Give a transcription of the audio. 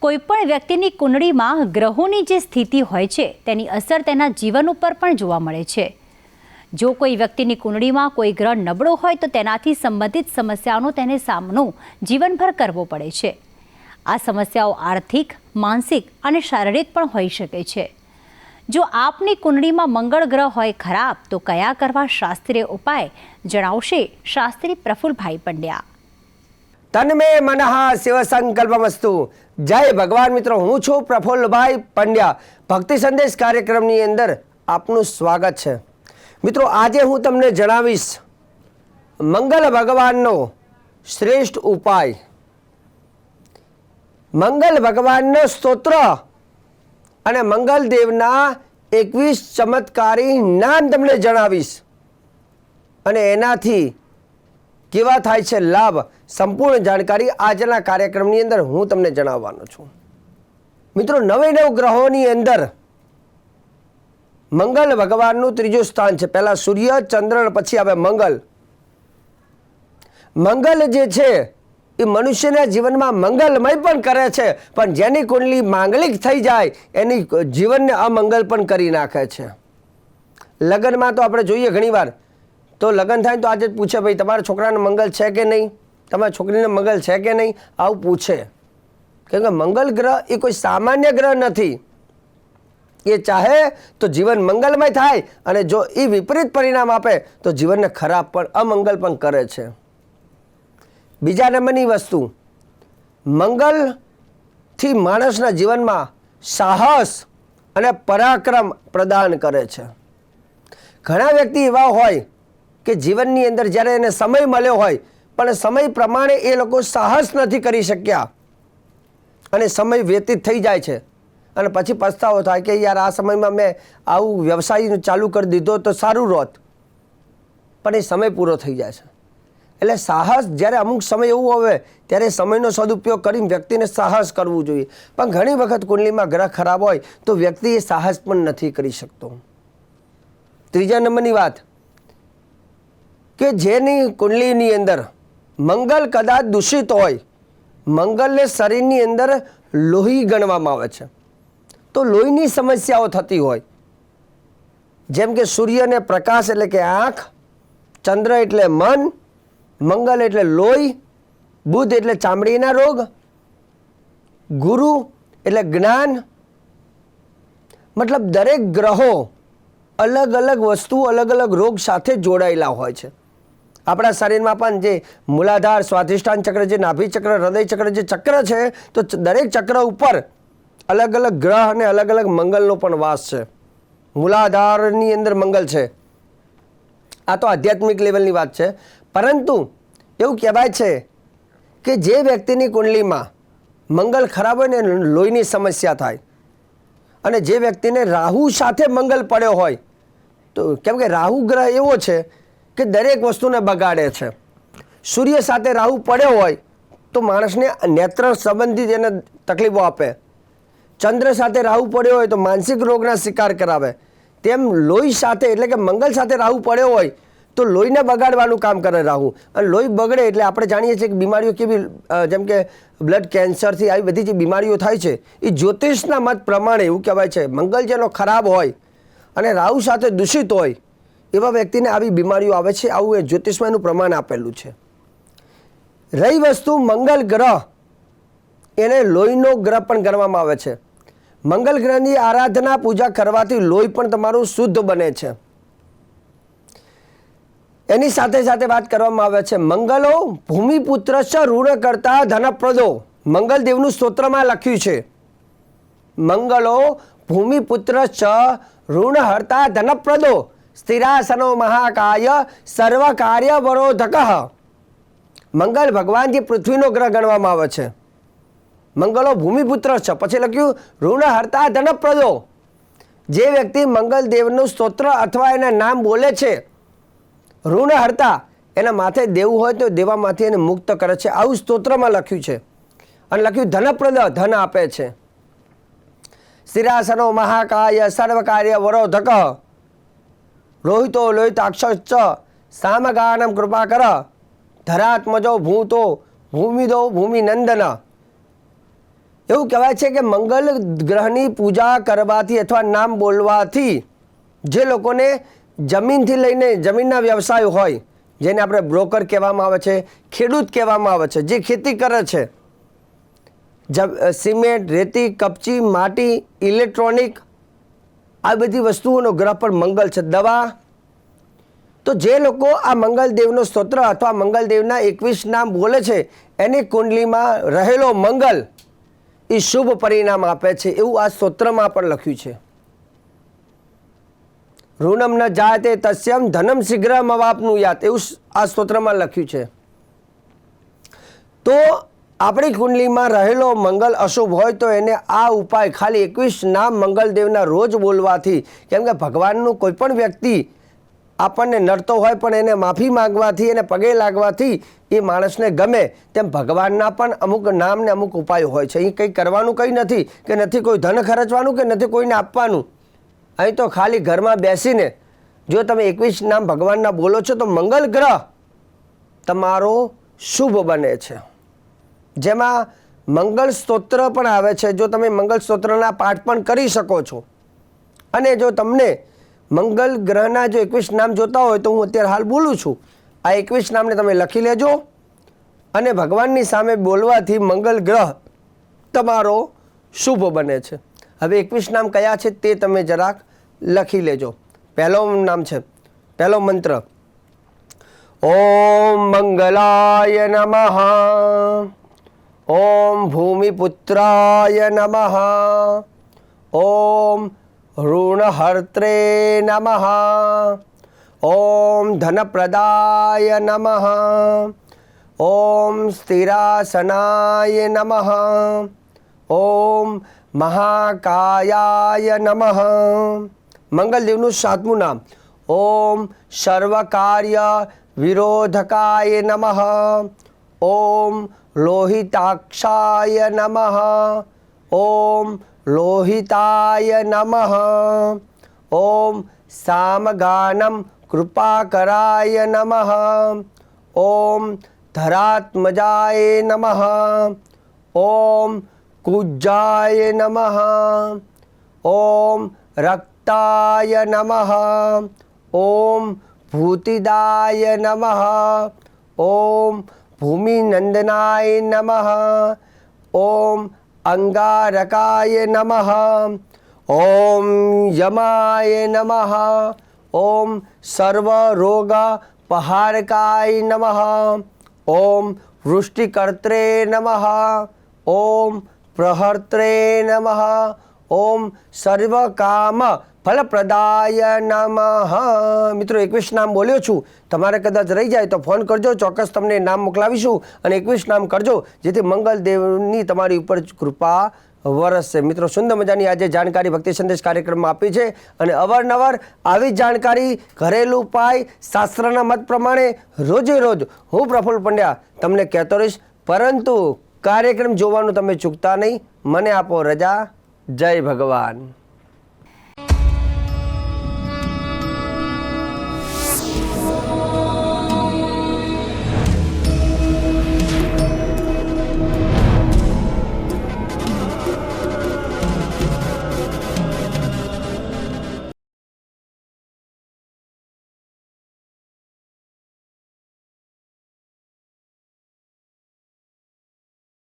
કોઈપણ વ્યક્તિની કુંડળીમાં ગ્રહોની જે સ્થિતિ હોય છે તેની અસર તેના જીવન ઉપર પણ જોવા મળે છે. જો કોઈ વ્યક્તિની કુંડળીમાં કોઈ ગ્રહ નબળો હોય તો તેનાથી સંબંધિત સમસ્યાઓનો તેને સામનો જીવનભર કરવો પડે છે. આ સમસ્યાઓ આર્થિક, માનસિક અને શારીરિક પણ હોઈ શકે છે. જો આપની કુંડળીમાં મંગળ ગ્રહ હોય ખરાબ તો કયા કરવા શાસ્ત્રીય ઉપાય જણાવશે શાસ્ત્રી પ્રફુલભાઈ પંડ્યા. તન્મે મનઃ શિવ સંકલ્પમસ્તુ. જય ભગવાન મિત્રો, હું છું પ્રફુલભાઈ પંડ્યા. ભક્તિ સંદેશ કાર્યક્રમની અંદર આપનું સ્વાગત છે. મિત્રો, આજે હું તમને જણાવીશ મંગળ ભગવાનનો શ્રેષ્ઠ ઉપાય, મંગળ ભગવાનનો સ્તોત્ર અને મંગળ દેવના 21 ચમત્કારી નામ તમને જણાવીશ અને એનાથી કેવા થાય છે લાભ, સંપૂર્ણ જાણકારી આજના કાર્યક્રમની અંદર હું તમને જણાવવાનો છું. મિત્રો, 9 ગ્રહોની અંદર મંગળ ભગવાનનું ત્રીજું સ્થાન છે. પહેલા સૂર્ય, ચંદ્ર, પછી આવે મંગળ. મંગળ જે છે એ મનુષ્યના જીવનમાં મંગલમય પણ કરે છે, પણ જેની કુંડલી માંગલિક થઈ જાય એની જીવનને અમંગલ પણ કરી નાખે છે. લગ્નમાં તો આપણે જોઈએ ઘણીવાર, તો લગ્ન થાય તો આજે જ પૂછે, ભાઈ તમારા છોકરાને મંગલ છે કે નહીં, તમારા છોકરીને મંગલ છે કે નહીં, આવું પૂછે. કેમ કે મંગળ ગ્રહ એ કોઈ સામાન્ય ગ્રહ નથી. એ ચાહે તો જીવન મંગલમય થાય અને જો એ વિપરીત પરિણામ આપે તો જીવનને ખરાબ પણ અમંગલ પણ કરે છે. બીજા નંબરની વસ્તુ, મંગળથી માણસના જીવનમાં સાહસ અને પરાક્રમ પ્રદાન કરે છે. ઘણા વ્યક્તિ એવા હોય કે જીવનની અંદર જ્યારે એને સમય મળ્યો હોય પણ સમય પ્રમાણે એ લોકો સાહસ નથી કરી શક્યા અને સમય વ્યતીત થઈ જાય છે અને પછી પસ્તાવો થાય કે યાર આ સમયમાં મેં આવું વ્યવસાય ચાલુ કરી દીધો તો સારું હોત, પણ એ સમય પૂરો થઈ જાય છે. એટલે સાહસ જ્યારે અમુક સમય એવું આવે ત્યારે સમયનો સદુપયોગ કરીને વ્યક્તિને સાહસ કરવું જોઈએ. પણ ઘણી વખત કુંડલીમાં ગ્રહ ખરાબ હોય તો વ્યક્તિ એ સાહસ પણ નથી કરી શકતો. ત્રીજા નંબરની વાત કે જેની કુંડલીની અંદર મંગળ કદાચ દૂષિત હોય, મંગળને શરીરની અંદર લોહી ગણવામાં આવે છે, તો લોહીની સમસ્યાઓ થતી હોય, જેમ કે સૂર્યને પ્રકાશ એટલે કે આંખ, ચંદ્ર એટલે મન, મંગળ એટલે લોહી, બુધ એટલે ચામડીના રોગ, ગુરુ એટલે જ્ઞાન. મતલબ દરેક ગ્રહો અલગ અલગ વસ્તુ, અલગ અલગ રોગ સાથે જોડાયેલા હોય છે. આપણા શરીરમાં પણ જે મૂલાધાર, સ્વાધિષ્ઠાન ચક્ર, જે નાભી ચક્ર, હૃદય ચક્ર, જે ચક્ર છે, તો દરેક ચક્ર ઉપર અલગ અલગ ગ્રહ અને અલગ અલગ મંગળનો પણ વાસ છે. મૂલાધારની અંદર મંગળ છે. આ તો આધ્યાત્મિક લેવલની વાત છે. પરંતુ એવું કહેવાય છે કે જે વ્યક્તિની કુંડલીમાં મંગળ ખરાબ હોય ને લોહીની સમસ્યા થાય, અને જે વ્યક્તિને રાહુ સાથે મંગળ પડ્યો હોય, તો કેમ કે રાહુ ગ્રહ એવો છે કે દરેક વસ્તુને બગાડે છે. સૂર્ય સાથે રાહુ પડ્યો હોય તો માણસને નેત્ર સંબંધિત એને તકલીફો આપે. ચંદ્ર સાથે રાહુ પડ્યો હોય તો માનસિક રોગના શિકાર કરાવે. તેમ લોહી સાથે એટલે કે મંગળ સાથે રાહુ પડ્યો હોય તો લોહીને બગાડવાનું કામ કરે રાહુ. અને લોહી બગડે એટલે આપણે જાણીએ છીએ કે બીમારીઓ કેવી, જેમ કે બ્લડ કેન્સરથી આવી બધી જે બીમારીઓ થાય છે એ જ્યોતિષના મત પ્રમાણે એવું કહેવાય છે મંગળ જેનો ખરાબ હોય અને રાહુ સાથે દૂષિત હોય એવા વ્યક્તિને આવી બીમારીઓ આવે છે. આવું એ જ્યોતિષમાં એનું પ્રમાણ આપેલું છે. રહી વસ્તુ મંગળ ગ્રહ, એને લોહીનો ગ્રહ પણ ગણવામાં આવે છે. મંગળ ગ્રહની આરાધના પૂજા કરવાથી લોહી પણ તમારું શુદ્ધ બને છે. એની સાથે સાથે વાત કરવામાં આવે છે મંગલો ભૂમિપુત્ર ચ ઋણ કરતા ધનપ્રદો. મંગળદેવનું સ્તોત્રમાં લખ્યું છે મંગલો ભૂમિપુત્ર ચ ઋણ હર્તા ધનપ્રદો સ્થિરાસનો મહાકાય સર્વ કાર્ય વરોધક. મંગળ ભગવાન જે પૃથ્વીનો ગ્રહ ગણવામાં આવે છે. મંગલો ભૂમિપુત્ર છે, પછી લખ્યું ઋણ હર્તા ધનપ્રદો. જે વ્યક્તિ મંગળદેવનું સ્તોત્ર અથવા એના નામ બોલે છે, ઋણ હર્તા, એના માથે દેવું હોય તો દેવામાંથી એને મુક્ત કરે છે. આવું સ્તોત્રમાં લખ્યું છે. અને લખ્યું ધનપ્રદ, ધન આપે છે. સ્થિરાસનો મહાકાય સર્વ કાર્ય વરોધક રોહિતો લોહિતાક્ષ સામગાનમ કૃપા કર ધરાત્મજો ભૂતો ભૂમિદો ભૂમિનંદન. એવું કહેવાય છે કે મંગળ ગ્રહની પૂજા કરવાથી અથવા નામ બોલવાથી જે લોકોને જમીનથી લઈને જમીનના વ્યવસાય હોય, જેને આપણે બ્રોકર કહેવામાં આવે છે, ખેડૂત કહેવામાં આવે છે, જે ખેતી કરે છે, સિમેન્ટ, રેતી, કપચી, માટી, ઇલેક્ટ્રોનિક, આ બધી વસ્તુઓનો ગ્રહ પર મંગળ છે. દવા, તો જે લોકો આ મંગલદેવનો સ્તોત્ર અથવા મંગલદેવના 21 નામ બોલે છે એની કુંડલીમાં રહેલો મંગલ એ શુભ પરિણામ આપે છે, એવું આ સ્તોત્રમાં પણ લખ્યું છે. ઋણમ ન જાયતે તસ્યમ ધનમ શીઘ્રમ અવાપ્નુયાત, એવું આ સ્તોત્રમાં લખ્યું છે. તો આપણી કુંડલીમાં રહેલો મંગલ અશુભ હોય તો એને આ ઉપાય ખાલી 21 નામ મંગલદેવના રોજ બોલવાથી, કેમ કે ભગવાનનું કોઈ પણ વ્યક્તિ આપણને નડતો હોય પણ એને માફી માંગવાથી, એને પગે લાગવાથી એ માણસને ગમે, તેમ ભગવાનના પણ અમુક નામ ને અમુક ઉપાયો હોય છે. અહીં કંઈ કરવાનું કંઈ નથી, કે નથી કોઈ ધન ખર્ચવાનું, કે નથી કોઈને આપવાનું. અહીં તો ખાલી ઘરમાં બેસીને જો તમે 21 નામ ભગવાનના બોલો છો તો મંગલ ગ્રહ તમારો શુભ બને છે. જેમાં મંગળ સ્તોત્ર પણ આવે છે. જો તમે મંગળ સ્તોત્રના પાઠ પણ કરી શકો છો. અને જો તમને મંગલ ગ્રહના જો 21 નામ જોતા હોય તો હું અત્યારે હાલ બોલું છું, આ 21 નામને તમે લખી લેજો અને ભગવાનની સામે બોલવાથી મંગલ ગ્રહ તમારો શુભ બને છે. હવે 21 નામ કયા છે તે તમે જરાક લખી લેજો. પહેલો નામ છે, પહેલો મંત્ર, ઓમ મંગલાય નમઃ, ઓમ ભૂમિપુત્રાય નમઃ, ઓમ ઋણહર્ત્રે નમઃ, ઓમ ધનપ્રદાય નમઃ, ઓમ સ્થિરાસનાય નમઃ, ઓમ મહાકાયાય નમઃ. મંગલદેવનું 7મું નામ, ઓમ સર્વકાર્ય વિરોધકાય નમઃ, ઓમ લોહિતાક્ષાય નમઃ, ઓમ લોહિતાય નમઃ, ઓમ સામગાનમ કૃપાકરાય નમઃ, ઓમ ધરાત્મજાય નમઃ, ઓમ કુજાય નમઃ, ઓમ રક્તાય નમઃ, ઓમ ભૂતિદાય નમઃ, ઓમ ભૂમિનંદનાય નમઃ, ઓમ અંગારકાય નમઃ, ઓમ યમાય નમઃ, ઓમ સર્વરોગપહારકાય નમઃ, ઓમ વૃષ્ટિકર્ત્રે નમઃ, ઓમ પ્રહર્ત્રે નમઃ, ઓમ સર્વકામ ફલપ્રદાય નમઃ. મિત્રો 21 નામ બોલ્યો છું, તમારે કદાચ રહી જાય તો ફોન કરજો, ચોક્કસ તમને નામ મોકલાવીશું અને 21 નામ કરજો, જેથી મંગલદેવની તમારી ઉપર કૃપા વરસશે. મિત્રો સુંદર મજાની આજે જાણકારી ભક્તિ સંદેશ કાર્યક્રમમાં આપી છે અને અવારનવાર આવી જાણકારી, ઘરેલું ઉપાય, શાસ્ત્રના મત પ્રમાણે રોજે રોજ હું પ્રફુલ્લ પંડ્યા તમને કહેતો રહીશ. પરંતુ કાર્યક્રમ જોવાનું તમે ચૂકતા નહીં. મને આપો રજા. જય ભગવાન.